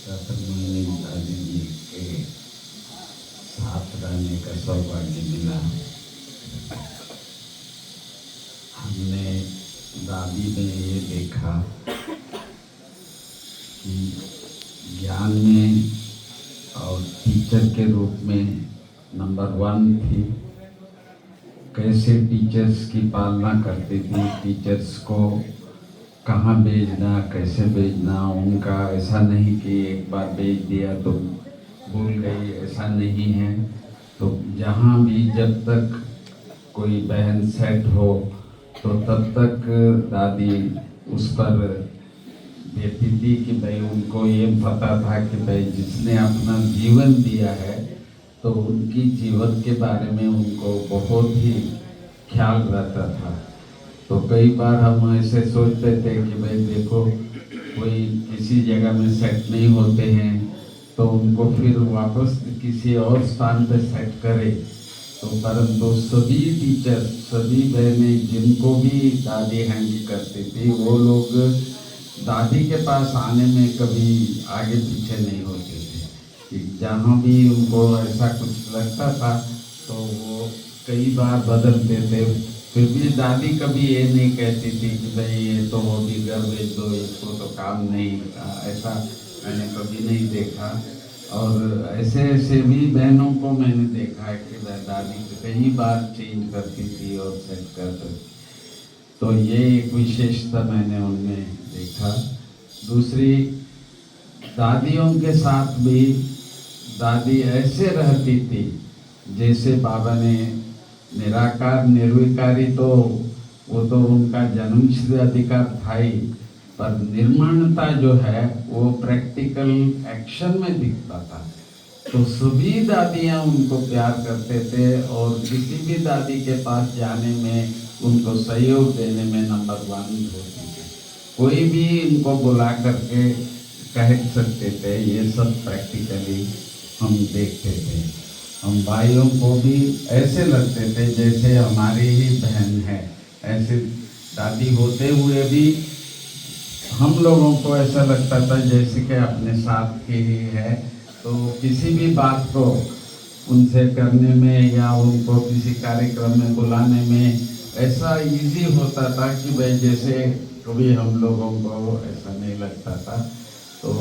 शतरमणी दादी जी के साथ रहने का सौभाग्य मिला। हमने दादी में ये देखा कि ज्ञान में और टीचर के रूप में नंबर 1 थी। कैसे टीचर्स की पालना करती थी, टीचर्स को कहाँ भेजना, कैसे भेजना, उनका ऐसा नहीं कि एक बार भेज दिया तो भूल गई, ऐसा नहीं है। तो जहाँ भी जब तक कोई बहन सेट हो तो तब तक दादी उस पर देती थी कि भाई उनको ये पता था कि भाई जिसने अपना जीवन दिया है तो उनकी जीवन के बारे में उनको बहुत ही ख्याल रहता था। तो कई बार हम ऐसे सोचते थे कि भाई देखो कोई किसी जगह में सेट नहीं होते हैं तो उनको फिर वापस किसी और स्थान पे सेट करे। तो परंतु सभी टीचर, सभी बहनें जिनको भी दादी हैंडल करती थी वो लोग दादी के पास आने में कभी आगे पीछे नहीं होते थे कि जहाँ भी उनको ऐसा कुछ लगता था तो वो कई बार बदलते थे। फिर भी दादी कभी ये नहीं कहती थी कि भाई ये तो वो भी घर भेज दो, इसको तो काम नहीं, ऐसा मैंने कभी नहीं देखा। और ऐसे ऐसे भी बहनों को मैंने देखा है कि दादी कई बार चेंज करती थी और सेट करती थी। तो ये एक विशेषता मैंने उनमें देखा। दूसरी, दादियों के साथ भी दादी ऐसे रहती थी जैसे बाबा ने निराकार निर्विकारी, तो वो तो उनका जन्मसिद्ध अधिकार था ही, पर निर्माणता जो है वो प्रैक्टिकल एक्शन में दिखता था। तो सभी दादियाँ उनको प्यार करते थे और किसी भी दादी के पास जाने में उनको सहयोग देने में नंबर 1 होती थी। कोई भी उनको बुला करके कह सकते थे, ये सब प्रैक्टिकली हम देखते थे। हम भाइयों को भी ऐसे लगते थे जैसे हमारी ही बहन है। ऐसे दादी होते हुए भी हम लोगों को ऐसा लगता था जैसे कि अपने साथ की ही है। तो किसी भी बात को उनसे करने में या उनको किसी कार्यक्रम में बुलाने में ऐसा इजी होता था कि भाई जैसे कभी हम लोगों को ऐसा नहीं लगता था। तो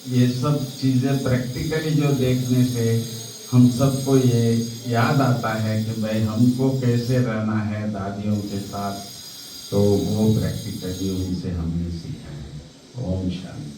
ये सब चीज़ें प्रैक्टिकली जो देखने से हम सबको ये याद आता है कि भाई हमको कैसे रहना है दादियों के साथ। तो वो प्रैक्टिकली उनसे हमने सीखा है। ओम शांति।